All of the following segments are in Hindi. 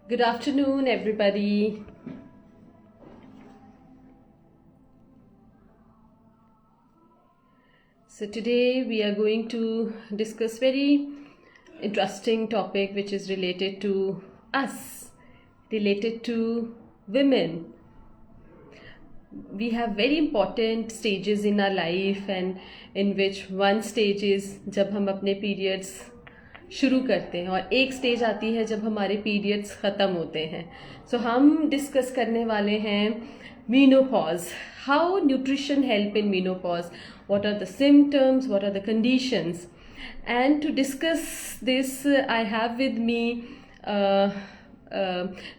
Good afternoon, everybody. So today we are going to discuss very interesting topic which is related to us, related to women. We have very important stages in our life and in which one stage is जब हम अपने periods शुरू करते हैं और एक स्टेज आती है जब हमारे पीरियड्स ख़त्म होते हैं. सो हम डिस्कस करने वाले हैं menopause. How nutrition help in menopause? What are the symptoms? What are the conditions? And to discuss this, I have with me uh,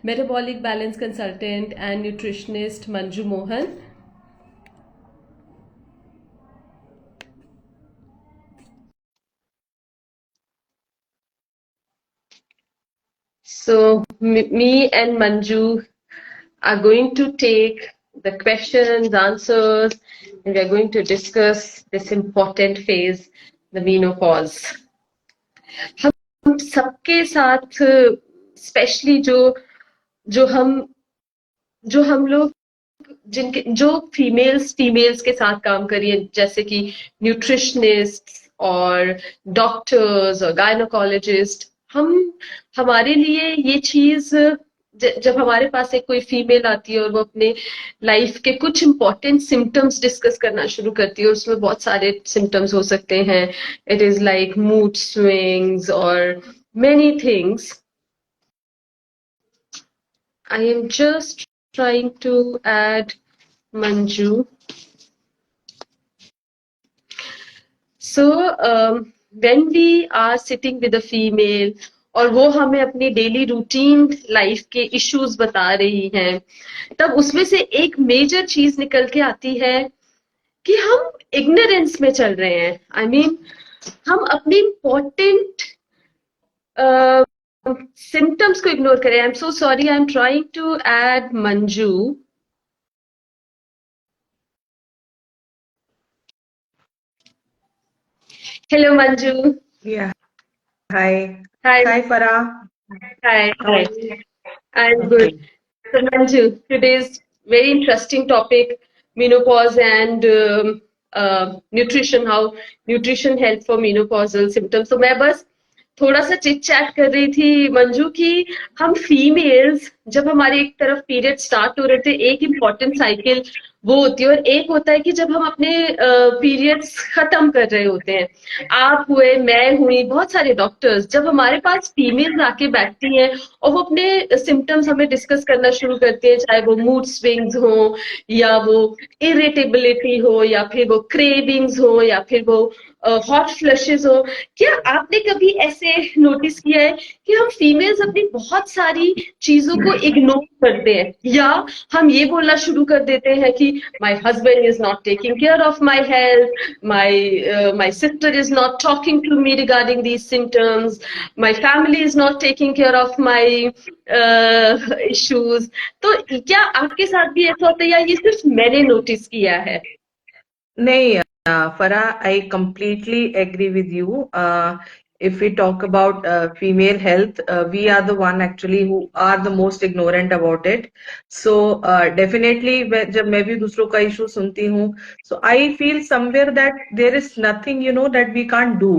metabolic balance consultant and nutritionist Manju Mohan. So me and Manju are going to take the questions, answers, and we are going to discuss this important phase, the menopause. हम सबके साथ स्पेशली जो हम जो हम लोग जिनके जो फीमेल्स के साथ काम करिए जैसे कि न्यूट्रिशनिस्ट और डॉक्टर्स और गायनोकोलॉजिस्ट हमारे लिए ये चीज जब हमारे पास एक कोई फीमेल आती है और वो अपने लाइफ के कुछ इंपॉर्टेंट सिम्टम्स डिस्कस करना शुरू करती है और उसमें बहुत सारे सिम्टम्स हो सकते हैं. It is like mood swings और many things. I am just trying to add Manju. So when we are sitting with a female और वो हमें अपनी डेली रूटीन लाइफ के इश्यूज बता रही हैं, तब उसमें से एक मेजर चीज निकल के आती है कि हम इग्नोरेंस में चल रहे हैं. आई मीन हम अपनी इम्पोर्टेंट सिम्टम्स को इग्नोर करें. I am so sorry, I am trying to add Manju. Hello, Manju. Yeah. Hi. Hi. Hi, Farah. Hi. How Hi. are you? I'm good. So, Manju, today's very interesting topic, menopause and nutrition, how nutrition help for menopausal symptoms. So, मैं बस थोड़ा सा चिट चैट कर रही थी मंजू की हम फीमेल्स जब हमारे एक तरफ पीरियड स्टार्ट हो रहे थे, एक इम्पॉर्टेंट साइकिल वो होती है और एक होता है कि जब हम अपने पीरियड्स खत्म कर रहे होते हैं. आप हुए, मैं हुई, बहुत सारे डॉक्टर्स जब हमारे पास फीमेल्स आके बैठती हैं और वो अपने सिम्टम्स हमें डिस्कस करना शुरू करती है, चाहे वो मूड स्विंग्स हो या वो इरिटेबिलिटी हो या फिर वो क्रेविंग्स हो या फिर वो हॉट फ्लशेस हो. क्या आपने कभी ऐसे नोटिस किया है कि हम फीमेल्स अपनी बहुत सारी चीजों को इग्नोर करते हैं या हम ये बोलना शुरू कर देते हैं कि my husband is not taking care of my health, my sister is not talking to me regarding these symptoms, my family is not taking care of my issues. तो क्या आपके साथ भी ऐसा होता है या ये सिर्फ मैंने नोटिस किया है? नहीं, Farah, I completely agree with you. If we talk about female health, we are the one actually who are the most ignorant about it. So definitely, जब मैं भी दूसरों का issue सुनती हूँ, so I feel somewhere that there is nothing, that we can't do.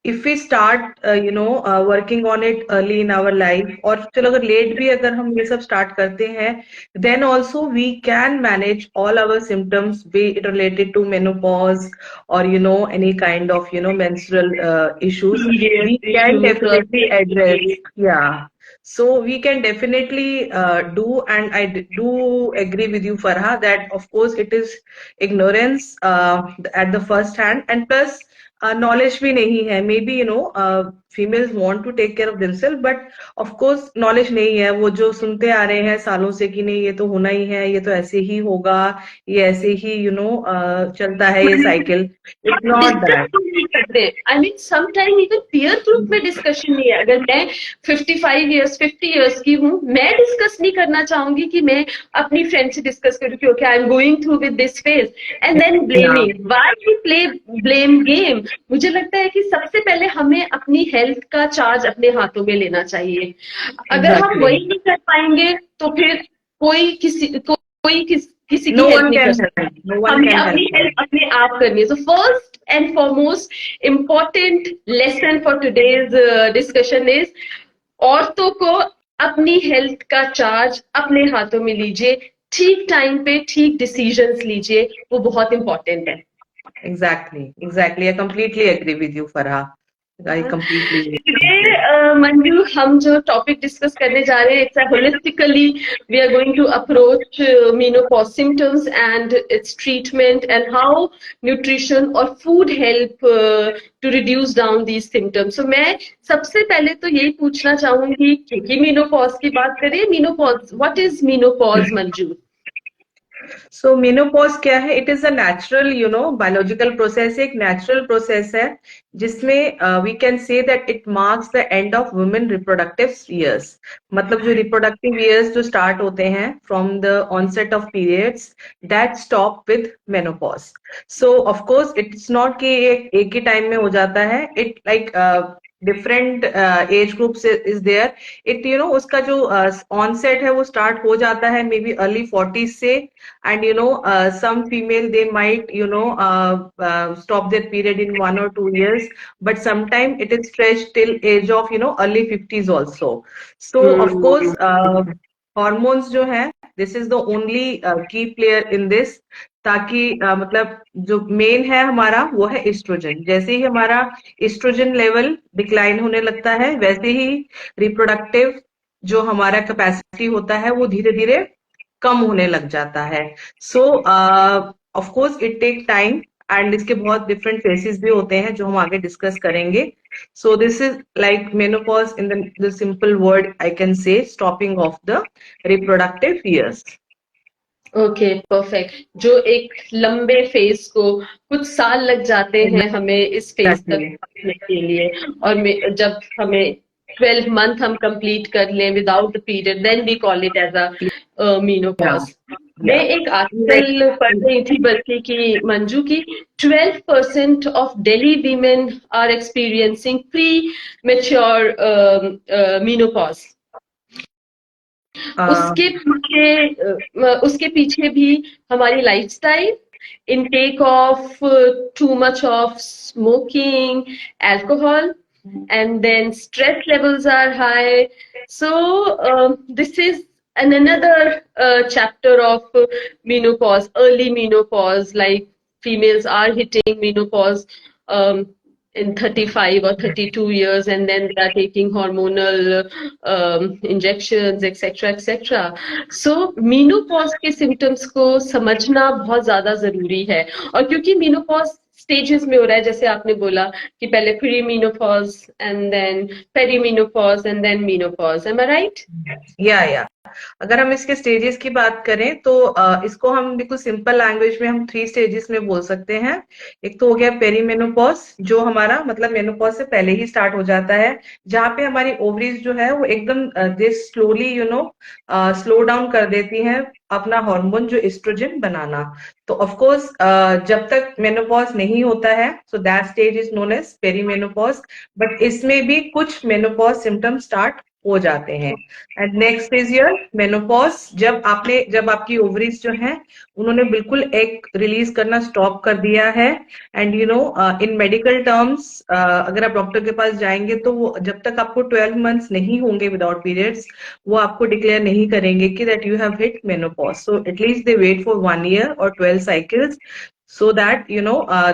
If we start working on it early in our life, और चलो अगर late भी अगर हम ये सब start करते हैं, then also we can manage all our symptoms, be it related to menopause or any kind of menstrual issues. We can definitely address. Yeah. So we can definitely do, and I do agree with you, Farha, that of course it is ignorance at the first hand, and plus knowledge भी नहीं है. Maybe females want to take care of themselves, but of course knowledge नहीं है. वो जो सुनते आ रहे हैं सालों से कि नहीं ये तो होना ही है, ये तो ऐसे ही होगा, ये ऐसे ही चलता है ये cycle. It's not that. I mean sometime even peer group में डिस्कशन नहीं है. अगर मैं 55 इयर्स 50 इयर्स की हूँ, मैं डिस्कस नहीं करना चाहूंगी कि मैं अपनी फ्रेंड से डिस्कस करूँ कि okay I am going through with this phase and then blaming. Why we play blame game? मुझे लगता है कि सबसे पहले हमें अपनी हेल्थ का चार्ज अपने हाथों में लेना चाहिए। अगर हम एग्जैक्टली, वही नहीं कर पाएंगे तो फिर किसी की नो हेल्प वन नहीं कर कैन सकता। हेल्प, नो वन हमें कैन अपनी हेल्प। हेल्प अपने आप करनी है। तो first and foremost important lesson for today's discussion is, औरतों को अपनी हेल्थ का चार्ज अपने हाथों में लीजिए, ठीक टाइम पे ठीक डिसीजंस लीजिए, वो बहुत इंपॉर्टेंट है। Exactly, I completely agree with you Farah, I completely. Today Manju, हम जो टॉपिक डिस्कस करने जा रहे हैं, it's holistically we are going to approach menopause symptoms and its treatment and how nutrition और food help to reduce down these symptoms. So मैं सबसे पहले तो यही पूछना चाहूंगी, क्योंकि मेनोपॉज की बात करें, menopause, what is menopause Manju? So menopause क्या है? It is a natural biological process, एक नेचुरल प्रोसेस है जिसमें we can say that it marks the end of women reproductive years. मतलब जो रिप्रोडक्टिव ईयर्स जो स्टार्ट होते हैं from the onset of periods, that stop with menopause. So of course it's not कि एक ही टाइम में हो जाता है, it like different age groups is there. It उसका जो ऑनसेट है वो स्टार्ट हो जाता है मे बी अर्ली 40s से, and some female they might stop their period in 1 or 2 years, but sometime it is stretched till age of early 50s also. So of course hormones जो है, this is the only key player in this, ताकि मतलब जो मेन है हमारा वो है एस्ट्रोजन। जैसे ही हमारा एस्ट्रोजन लेवल डिक्लाइन होने लगता है, वैसे ही रिप्रोडक्टिव जो हमारा कैपेसिटी होता है वो धीरे धीरे कम होने लग जाता है। So of course it take time, and इसके बहुत डिफरेंट फेसेस भी होते हैं जो हम आगे डिस्कस करेंगे। So this is like menopause in the simple word I can say stopping of the reproductive years. Okay, perfect. जो एक लंबे फेज को कुछ साल लग जाते हैं हमें इस फेज तक एग्जैक्टली, पहुंचने के लिए, और जब हमें 12 मंथ हम कंप्लीट कर लें without the period, then we call it as a या मीनोपॉज। मैं या एक आर्टिकल पढ़ रही थी बल्कि कि मंजू की 12% of Delhi women are experiencing premature menopause. उसके पीछे भी हमारी lifestyle, intake of too much of smoking, alcohol, and then stress levels are high. So this is another chapter of menopause, early menopause, like females are hitting menopause in 35 or 32 years, and then they are taking hormonal injections, etc., etc. So menopause के symptoms को समझना बहुत ज्यादा जरूरी है। और क्योंकि menopause स्टेजेस में हो रहा है, जैसे आपने बोला कि पहले pre menopause and then peri menopause and then menopause, am I right? या अगर हम इसके स्टेजेस की बात करें तो इसको हम बिल्कुल सिंपल लैंग्वेज में हम 3 स्टेजेस में बोल सकते हैं। एक तो हो गया पेरीमेनोपॉज, जो हमारा मतलब मेनोपॉज से पहले ही स्टार्ट हो जाता है, जहाँ पे हमारी ओवरीज जो है वो एकदम दे स्लोली स्लो डाउन कर देती हैं अपना हार्मोन जो एस्ट्रोजन बनाना। तो ऑफ कोर्स जब तक मेनोपॉज नहीं होता है, so that stage is known as perimenopause, but इसमें भी कुछ मेनोपॉज सिम्टम्स स्टार्ट हो जाते हैं। And next is your menopause, जब आपकी ओवरीज जो है उन्होंने बिल्कुल एग रिलीज करना स्टॉप कर दिया है। एंड इन मेडिकल टर्म्स अगर आप डॉक्टर के पास जाएंगे तो वो जब तक आपको 12 मंथ्स नहीं होंगे विदाउट पीरियड्स, वो आपको डिक्लेयर नहीं करेंगे कि that you have hit menopause. So at least they wait for 1 year or 12 cycles, so that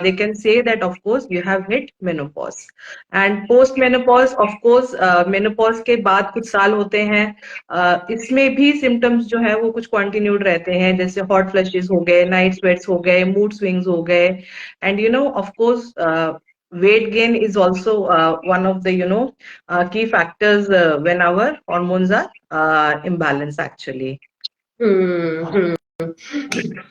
they can say that of course you have hit menopause. And post menopause, of course menopause के बाद कुछ साल होते हैं, इसमें भी सिम्टम्स जो है वो कुछ कंटिन्यूड रहते हैं, जैसे हॉट फ्लशेस हो गए, नाइट स्वेट्स हो गए, मूड स्विंग्स हो गए, and of course weight gain is also one of the key factors when our hormones are imbalanced actually.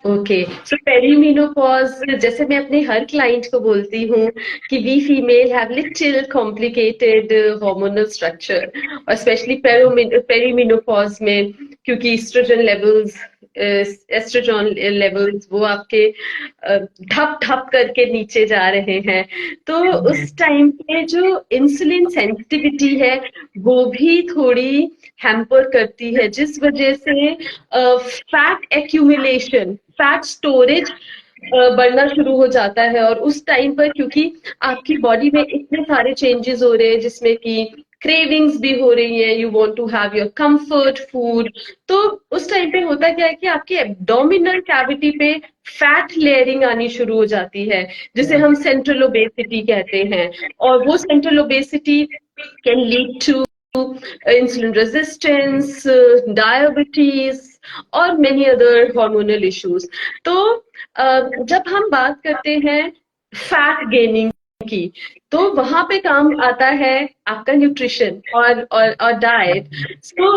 Okay, so perimenopause, जैसे मैं अपने हर क्लाइंट को बोलती हूँ कि we female have little complicated hormonal structure, और स्पेशली पेरीमेनोपॉज में क्योंकि एस्ट्रोजन लेवल्स एस्ट्रोजन लेवल्स वो आपके ठप ठप करके नीचे जा रहे हैं, तो उस टाइम पे जो इंसुलिन सेंसिटिविटी है वो भी थोड़ी हैम्पर करती है, जिस वजह से फैट एक्यूमुलेशन, फैट स्टोरेज बढ़ना शुरू हो जाता है। और उस टाइम पर क्योंकि आपकी बॉडी में इतने सारे चेंजेस हो रहे हैं, जिसमें कि क्रेविंग्स भी हो रही है, you want to have your comfort food, तो उस टाइम पे होता क्या है कि आपकी एब्डोमिनल कैविटी पे फैट लेयरिंग आनी शुरू हो जाती है, जिसे हम सेंट्रल ओबेसिटी कहते हैं। और वो central obesity can lead to insulin resistance, diabetes और many other hormonal issues। तो जब हम बात करते हैं फैट गेनिंग की, तो वहां पे काम आता है आपका न्यूट्रिशन और डाइट। सो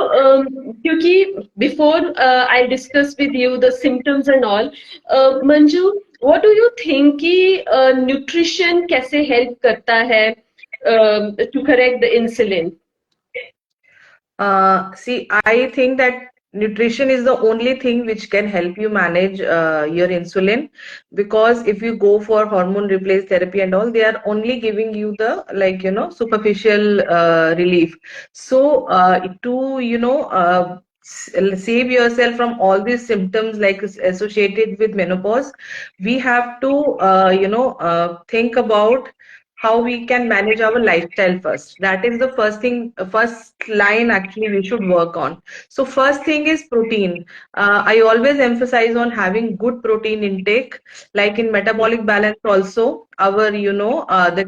क्योंकि before I discuss with you the symptoms and all, Manju, what do you think कि न्यूट्रिशन कैसे हेल्प करता है to correct the insulin? See, I think that nutrition is the only thing which can help you manage your insulin, because if you go for hormone replace therapy and all, they are only giving you the, like, superficial relief. So to save yourself from all these symptoms like associated with menopause, we have to think about how we can manage our lifestyle first. That is the first thing, first line actually we should work on. So first thing is protein. I always emphasize on having good protein intake, like in metabolic balance also. Our, the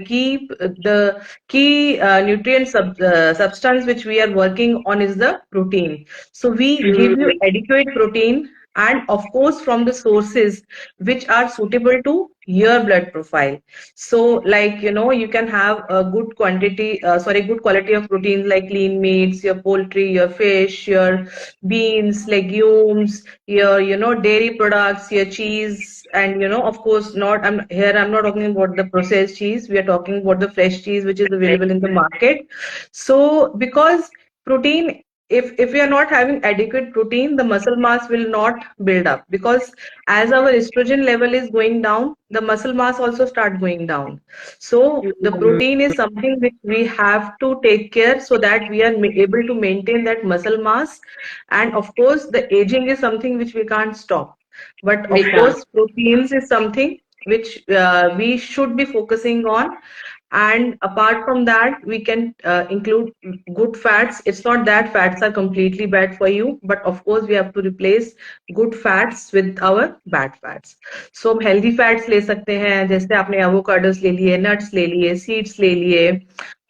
key nutrient substance which we are working on is the protein. So we give you adequate protein, and of course from the sources which are suitable to your blood profile. So, like, you can have a good good quality of proteins like lean meats, your poultry, your fish, your beans, legumes, your, dairy products, your cheese, and, of course, I'm not talking about the processed cheese. We are talking about the fresh cheese which is available in the market. So, because protein, if we are not having adequate protein, the muscle mass will not build up, because as our estrogen level is going down, the muscle mass also start going down. So the protein is something which we have to take care, so that we are able to maintain that muscle mass. And of course the aging is something which we can't stop, but We of can't. course proteins is something which we should be focusing on. And apart from that, we can include good fats. It's not that fats are completely bad for you, but of course we have to replace good fats with our bad fats. So हम healthy fats ले सकते हैं, जैसे आपने avocados ले लिए, nuts ले लिए, seeds ले लिए,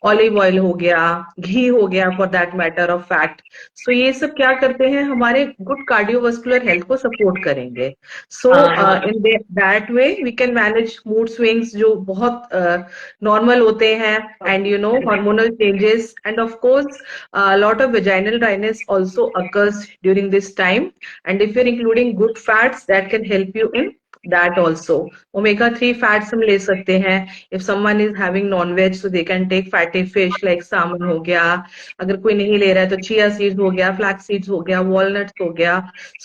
ऑलिव ऑयल हो गया, घी हो गया for that matter of fact. So ये सब क्या करते हैं, हमारे गुड कार्डियोवास्कुलर हेल्थ को सपोर्ट करेंगे। So in that way we can manage mood swings जो बहुत नॉर्मल होते हैं, and hormonal changes, and of course lot of vaginal dryness also occurs during this time. And if you're including good fats, that can help you in that also. Omega-3 fats हम ले सकते हैं. If someone is having non-veg, so they can take fatty fish like salmon हो गया. अगर कोई नहीं ले रहा है तो chia seeds हो गया, flax seeds हो गया, walnuts हो गया.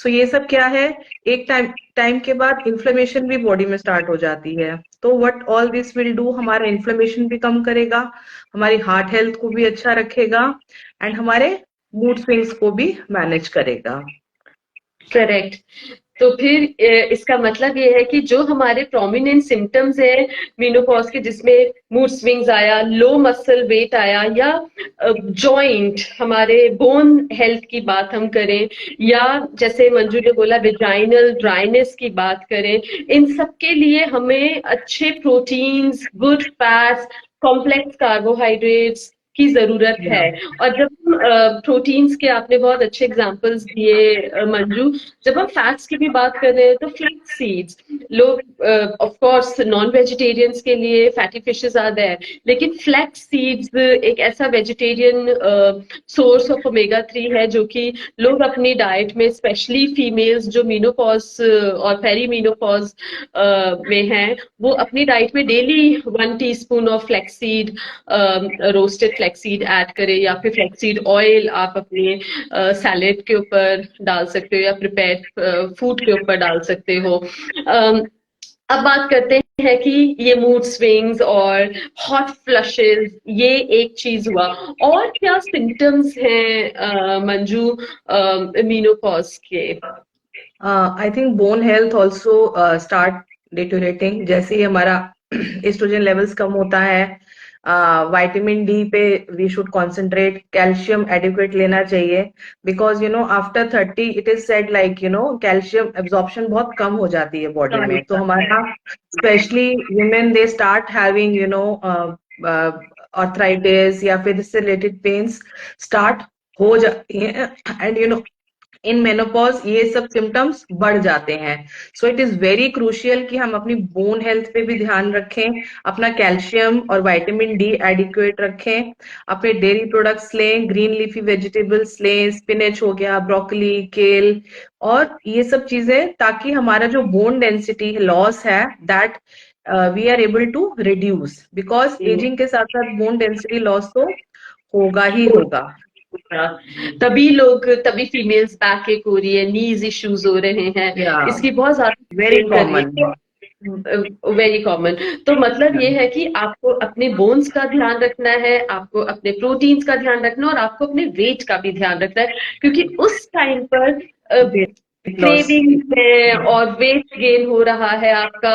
So ये सब क्या है, एक टाइम के बाद इन्फ्लेमेशन भी बॉडी में स्टार्ट हो जाती है. तो what all this will do, हमारा इन्फ्लेमेशन भी कम करेगा, हमारी हार्ट हेल्थ को भी अच्छा रखेगा, एंड हमारे मूड स्विंग्स को भी मैनेज करेगा. करेक्ट। तो फिर इसका मतलब ये है कि जो हमारे प्रोमिनेंट सिम्टम्स है मेनोपॉज के, जिसमें मूड स्विंग्स आया, लो मसल वेट आया, या जॉइंट, हमारे बोन हेल्थ की बात हम करें, या जैसे मंजू ने बोला वेजाइनल ड्राइनेस की बात करें, इन सब के लिए हमें अच्छे proteins, good fats, complex carbohydrates की जरूरत है। और जब हम प्रोटीन्स के, आपने बहुत अच्छे एग्जांपल्स दिए मंजू, जब हम फैट्स की भी बात कर रहे हैं तो फ्लैक्स सीड्स, लोग ऑफ कोर्स नॉन वेजिटेरियंस के लिए फैटी फिशेस आर देयर, लेकिन फ्लैक्स सीड्स एक ऐसा वेजिटेरियन सोर्स ऑफ ओमेगा 3 है जो कि लोग अपनी डाइट में, स्पेशली फीमेल्स जो मीनोपॉज और पेरी मीनोपॉज में हैं, वो अपनी डाइट में daily 1 teaspoon of flax seed, roasted flax flaxseed add करें, या फिर फ्लैक्सीड ऑयल आप अपने सैलेड के ऊपर डाल सकते हो या प्रिपेयर्ड फूड के ऊपर डाल सकते हो। अब बात करते हैं कि ये मूड स्विंग्स और हॉट फ्लशेस, ये एक चीज हुआ, और क्या सिम्टम्स हैं मंजू मेनोपॉज के? I think bone health also start deteriorating जैसे ही हमारा एस्ट्रोजन लेवल्स कम होता है। विटामिन डी पे we should concentrate, calcium adequate लेना चाहिए, because after 30 it is said like calcium absorption बहुत कम हो जाती है बॉडी में, तो हमारा specially women they start having arthritis या फिर इससे रिलेटेड पेन्स स्टार्ट हो जाती हैं, एंड इन मेनोपॉज ये सब सिम्टम्स बढ़ जाते हैं। So it is very crucial कि हम अपनी बोन हेल्थ पे भी ध्यान रखें, अपना कैल्शियम और विटामिन डी एडिक्वेट रखें, अपने डेयरी प्रोडक्ट्स लें, ग्रीन लीफी वेजिटेबल्स लें, स्पिनच हो गया, ब्रोकली, केल और ये सब चीजें, ताकि हमारा जो बोन डेंसिटी लॉस है that we are able to reduce, because aging के साथ साथ बोन डेंसिटी लॉस तो होगा ही होगा। तभी फीमेल्स बैक एक हो रही है, नीज इश्यूज हो रहे हैं, इसकी बहुत ज्यादा वेरी complaint कर रही कॉमन। है, वेरी कॉमन। तो मतलब ये है कि आपको अपने बोन्स का ध्यान रखना है, आपको अपने प्रोटीन्स का ध्यान रखना है, और आपको अपने वेट का भी ध्यान रखना है, क्योंकि उस टाइम पर क्रेविंग है और वेट गेन हो रहा है आपका,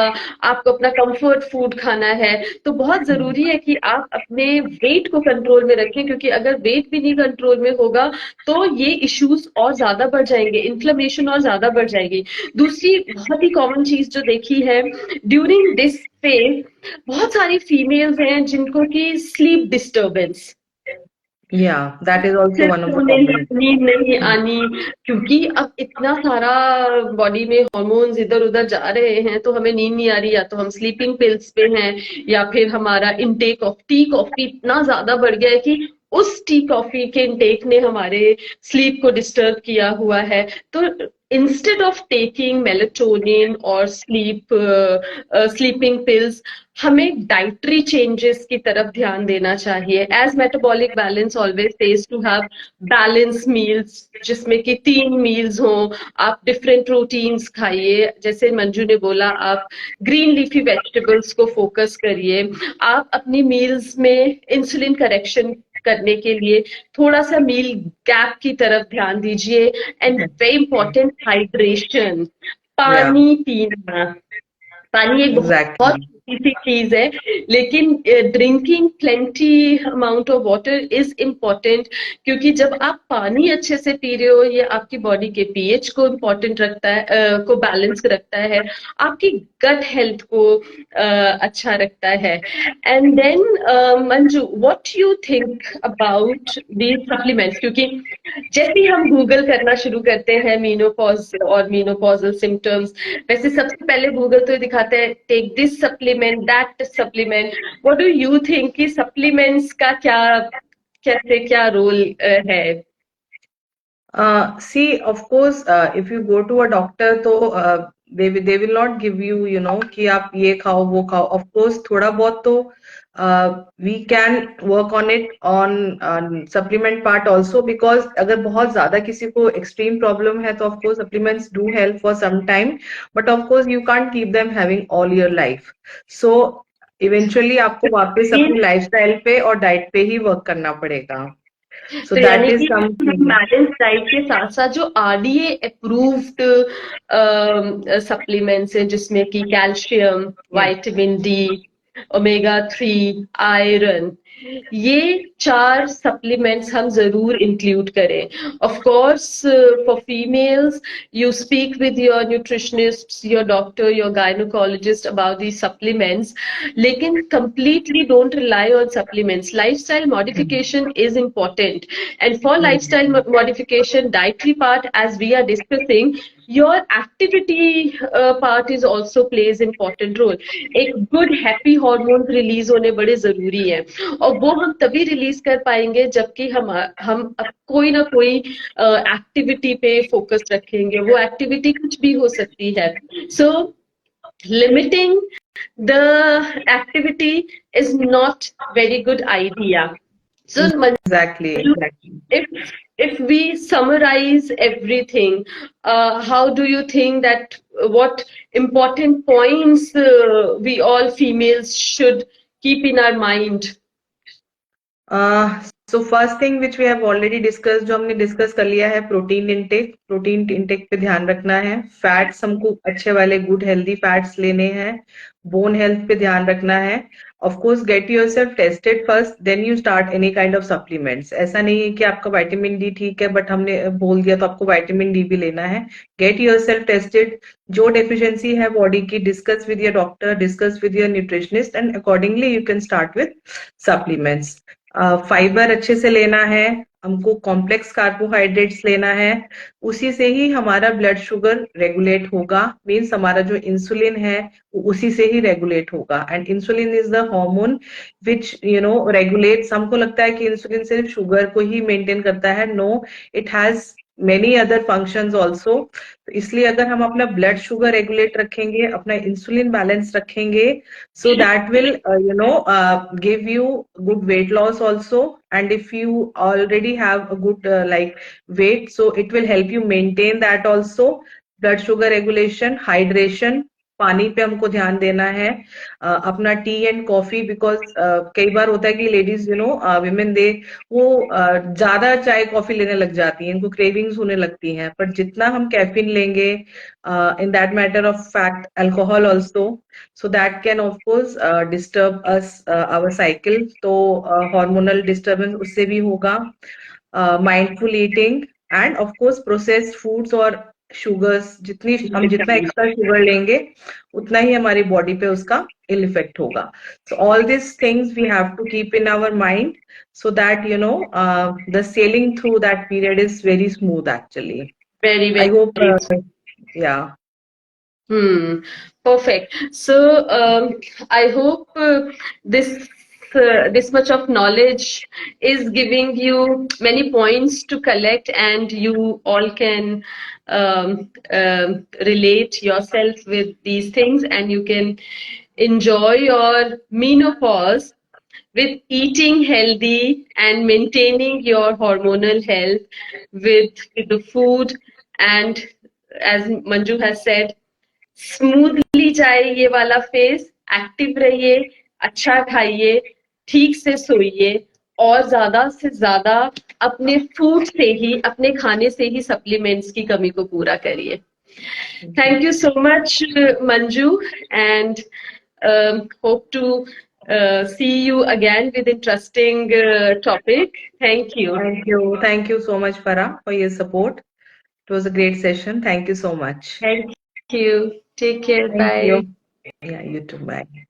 आपको अपना कंफर्ट फूड खाना है, तो बहुत जरूरी है कि आप अपने वेट को कंट्रोल में रखें, क्योंकि अगर वेट भी नहीं कंट्रोल में होगा तो ये इश्यूज और ज्यादा बढ़ जाएंगे, इन्फ्लेमेशन और ज्यादा बढ़ जाएगी। दूसरी बहुत ही कॉमन चीज जो देखी है ड्यूरिंग दिस फेज, बहुत सारी फीमेल्स हैं जिनको की sleep disturbance, that is also one of the common. नींद नहीं आनी, क्योंकि अब इतना सारा बॉडी में हॉर्मोन्स इधर उधर जा रहे हैं, तो हमें नींद नहीं आ रही, या तो हम स्लीपिंग पिल्स पे हैं, या फिर हमारा इनटेक ऑफ टी कॉफी इतना ज्यादा बढ़ गया है कि उस टी कॉफी के इनटेक ने हमारे स्लीप को डिस्टर्ब किया हुआ है। तो इंस्टेड ऑफ टेकिंग मेलेटोनिन और स्लीपिंग पिल्स, हमें डाइटरी चेंजेस की तरफ ध्यान देना चाहिए। As metabolic balance always says to have balance meals, जिसमें कि 3 मील्स हों, आप डिफरेंट प्रोटीन्स खाइए, जैसे मंजू ने बोला आप ग्रीन लीफी वेजिटेबल्स को फोकस करिए, आप अपनी मील्स में इंसुलिन करेक्शन करने के लिए थोड़ा सा मील गैप की तरफ ध्यान दीजिए, एंड वेरी इंपॉर्टेंट हाइड्रेशन, पानी पीना। पानी एक बहुत छोटी सी चीज है, लेकिन drinking plenty amount of water is important, क्योंकि जब आप पानी अच्छे से पी रहे हो, ये आपकी बॉडी के पीएच को इम्पोर्टेंट रखता है, को बैलेंस रखता है, आपकी गट हेल्थ को अच्छा रखता है। And then Manju, what you think about these supplements? क्योंकि जैसे ही हम गूगल करना शुरू करते हैं मीनोपॉज और मीनोपॉजल सिम्टम्स, वैसे सबसे पहले गूगल तो दिखाते हैं take this supplement, that supplement. What do you think कि सप्लीमेंट्स का क्या रोल है? See, of course, if you go to a doctor, तो they will not give you, कि आप ये खाओ वो खाओ. Of course, थोड़ा बहुत तो we can work on it on supplement part also, because अगर बहुत ज्यादा किसी को extreme problem है तो of course supplements do help for some time, but of course you can't keep them having all your life. So eventually आपको वापस अपनी lifestyle पे और diet पे ही work करना पड़ेगा. So that is something. Balance diet के साथ साथ जो आरडीए अप्रूव्ड सप्लीमेंट्स हैं, जिसमें कि calcium, vitamin D, omega 3, iron, ये 4 सप्लीमेंट्स हम जरूर इंक्लूड करें। Of course for females, you speak with your nutritionists, your doctor, your gynecologist about these supplements, लेकिन completely don't rely on supplements. Lifestyle modification is important, and for lifestyle modification, dietary part, as we are discussing, your activity part is also plays important role. एक good happy hormones release होने बड़े जरूरी है, और वो हम तभी रिलीज कर पाएंगे जबकि हम कोई ना कोई एक्टिविटी पे फोकस रखेंगे। वो एक्टिविटी कुछ भी हो सकती है। सो limiting the activity is not very good idea. So Exactly, exactly. if we summarize everything, how do you think that what important points we all females should keep in our mind? So first thing which we have already discuss, जो हमने डिस्कस कर लिया है, प्रोटीन इंटेक पे ध्यान रखना है, फैट्स हमको अच्छे वाले गुड हेल्दी फैट्स लेने हैं, बोन हेल्थ पे ध्यान रखना है, of course get yourself tested first, then you start any kind of supplements. ऐसा नहीं है कि आपका विटामिन डी ठीक है बट हमने बोल दिया तो आपको विटामिन डी भी लेना है। गेट योरसेल्फ टेस्टेड, जो डेफिशिएंसी है बॉडी की, discuss with your doctor, discuss with your nutritionist, and accordingly you can start with supplements. Fibre अच्छे से लेना है, हमको कॉम्प्लेक्स कार्बोहाइड्रेट्स लेना है, उसी से ही हमारा ब्लड शुगर रेगुलेट होगा, मीन्स हमारा जो इंसुलिन है वो उसी से ही रेगुलेट होगा। And insulin is the hormone which regulates, हमको लगता है कि इंसुलिन सिर्फ शुगर को ही मेंटेन करता है, no, it has many other functions also. तो इसलिए अगर हम अपना ब्लड शुगर रेगुलेट रखेंगे, अपना इंसुलिन बैलेंस रखेंगे, so that will give you good weight loss also, and if you already have a good weight, so it will help you maintain that also। blood sugar regulation, hydration, पानी पे हमको ध्यान देना है, अपना टी एंड कॉफी, बिकॉज कई बार होता है कि लेडीज विमेन दे वो ज्यादा चाय कॉफी लेने लग जाती हैं, इनको क्रेविंग्स होने लगती हैं, पर जितना हम कैफीन लेंगे, in that matter of fact alcohol also, so that can of course disturb us our cycle, तो hormonal disturbance उससे भी होगा। mindful eating and of course processed foods और sugars, जितना एक्स्ट्रा शुगर लेंगे उतना ही हमारी बॉडी पे उसका इल इफेक्ट होगा। so all these things we have to keep in our mind so that the sailing through that period is very smooth actually. Very, I very. hope yeah. Perfect. So I hope this much of knowledge is giving you many points to collect, and you all can relate yourself with these things, and you can enjoy your menopause with eating healthy and maintaining your hormonal health with the food, and as Manju has said, smoothly जाए ये वाला फेज, एक्टिव रहिए, अच्छा खाइए, ठीक से सोइए, और ज्यादा से ज्यादा अपने फूड से ही, अपने खाने से ही सप्लीमेंट्स की कमी को पूरा करिए। Thank you so much Manju, and hope to see you again with interesting topic. Thank you. Thank you so much, Farah, for your support. It was a great session. Thank you so much. Thank you. Take care. Thank Bye. you. Yeah, you too. Bye.